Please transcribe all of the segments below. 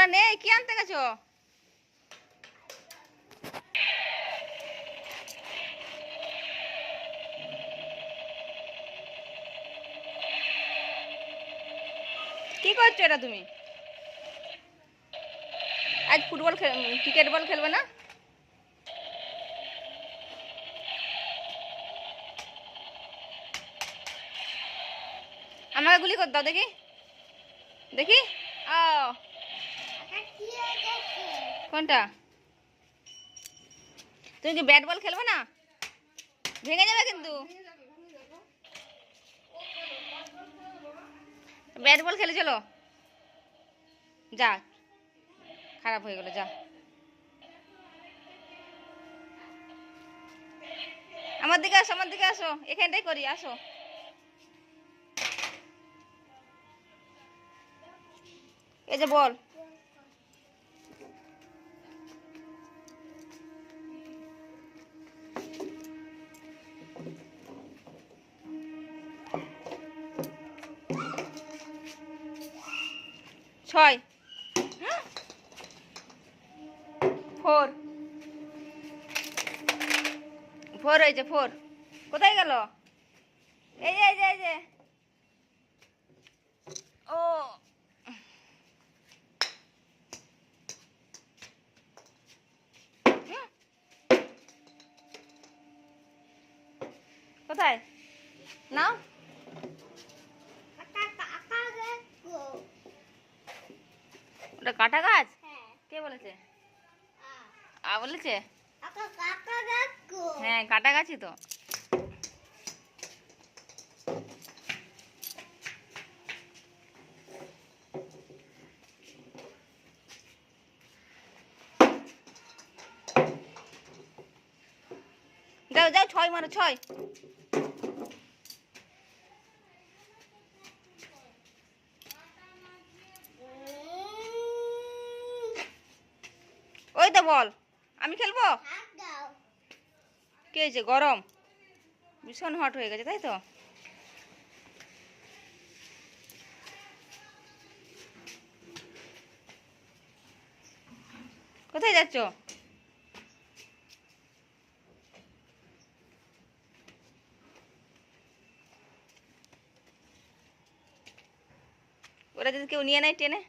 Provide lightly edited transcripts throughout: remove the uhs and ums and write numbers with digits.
ওখানে নেই, কি আনতে গেছো? কি করছো এটা তুমি? আজ ফুটবল ক্রিকেট বল খেলবে না? আমাকে গুলি করে দাও দেখি দেখি। ও কোনটা? তুমি কি ব্যাট বল খেলবে না? ভেঙে যাবে কিন্তু। ব্যাট বল খেলে চলো। যা, খারাপ হয়ে গেল, যা। আমার দিকে আসো, আমার দিকে আসো, এখানটাই করি, আসো। এই যে বল। ছয়, ফোর, ফোর হয়েছে, ফোর। কোথায় গেল? এই যে এই যে এই যে। ও কোথায় নাও? ওটা কাঁটা গাছ? কে বলেছে? বলেছে? হ্যাঁ, কাঁটা গাছই তো। যাও যাও, ছয় মারো, ছয়। ওই তো বল, আমি খেলবো। কি হয়েছে? গরম, ভীষণ হট হয়ে গেছে, তাই তো? কোথায় যাচ্ছ? ওরা যদি কেউ নিয়ে নেয় টেনে?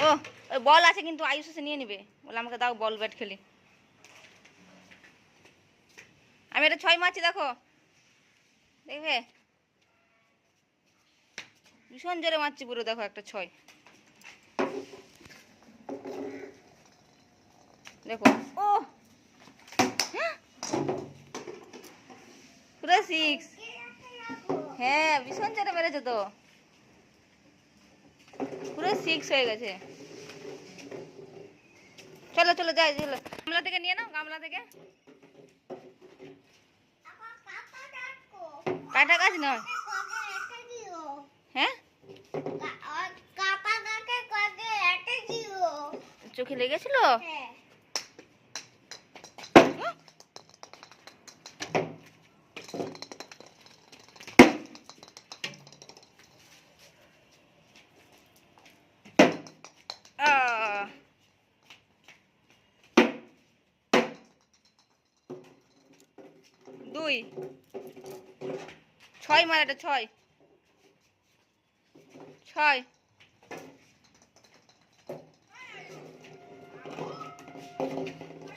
ও, ওই বল আছে কিন্তু আয়ুষ এসে নিয়ে নিবে। বলে আমাকে দাও, বল ব্যাট খেলি। আমি এটা ছয় মারছি, দেখো, দেখবে? ভীষণ জোরে মারছি পুরো, দেখো, একটা ছয়। দেখো, ও পুরো সিক্স। হ্যাঁ, ভীষণ জোরে মেরেছে তো, পুরো সিক্স হয়ে গেছে। চলো চলো, যাই, চলো। গামলা থেকে নিয়ে নাও, গামলা থেকে। কাঁটা গাছ নয়। হ্যাঁ, চোখে লেগেছিল? দুই, ছয় মার, এটা ছয়, ছয়,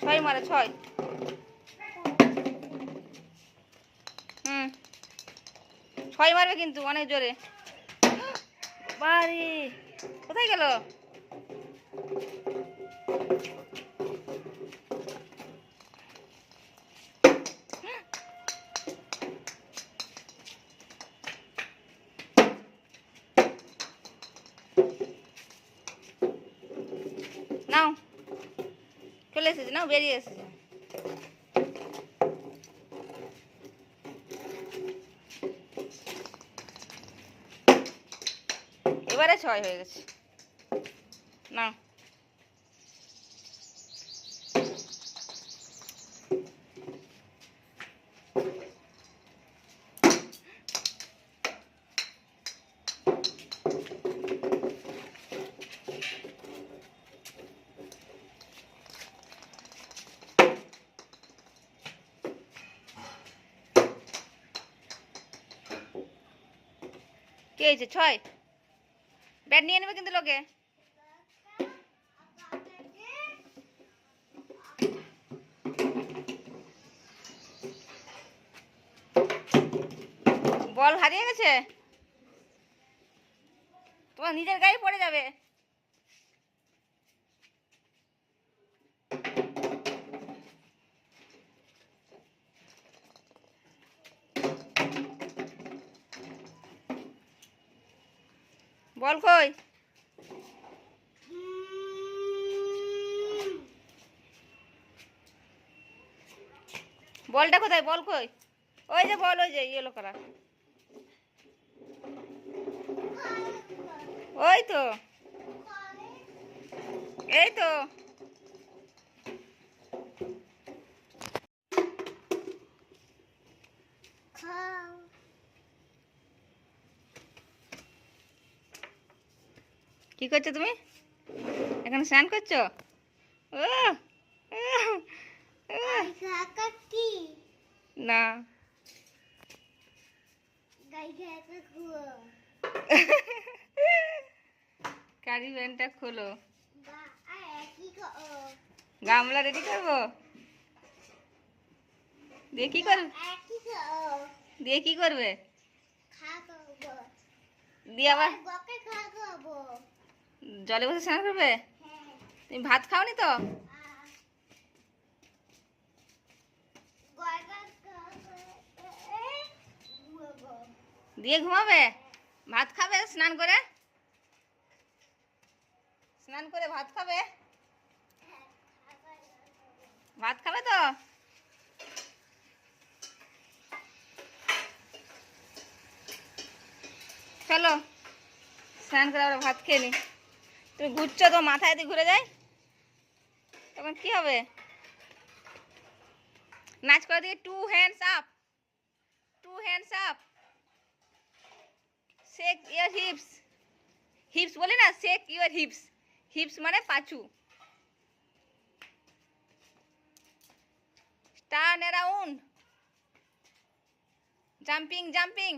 ছয় মারে, ছয়। হুম, ছয় মারবে কিন্তু অনেক জোরে। বাড়ি কোথায় গেল? নাও, চলে এসেছে, নাও, বেরিয়ে এসেছে। ঘরে 6 হয়ে গেছে। না কে হয়েছে 6? ব্যাট নিয়ে নেবে কিন্তু লোকে। বল হারিয়ে গেছে, তোমার নিজের গায়ে পড়ে যাবে। বল কই? বলটা কোথায়? বল কই? ওই যে বল, ওই যে ইয়েলো করা, ওই তো, এই তো। কি করছো তুমি? এখন স্নান করছো? ও না, কারি প্যান্টটা খোলো। গামলা রেডি করবো? দিয়ে কি করবে? দিয়ে কি করবে? দিয়ে আবার জলে বসে স্নান করবে? তুমি ভাত খাওনি তো? দিয়ে ঘুমাবে? ভাত খাবে স্নান করে? স্নান করে ভাত খাবে? ভাত খাবে তো? চলো স্নান করে আবার ভাত খেয়ে নি। তুমি ঘুরছো তো, মাথায় যদি ঘুরে যায় তখন কি হবে? নাচ করে দিয়ে 2 hands up, 2 hands up, shake your hips, hips বলে না, shake your hips, hips মানে পাছু। turn around, jumping jumping,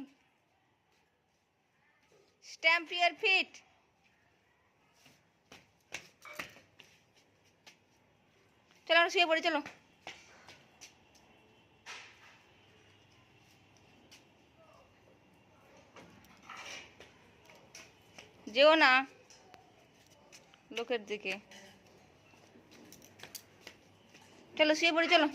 stamp your feet. চলো আমরা শুয়ে পড়ি, চলো। যেও না লোকের দিকে, চলো শুয়ে পড়ি, চলো।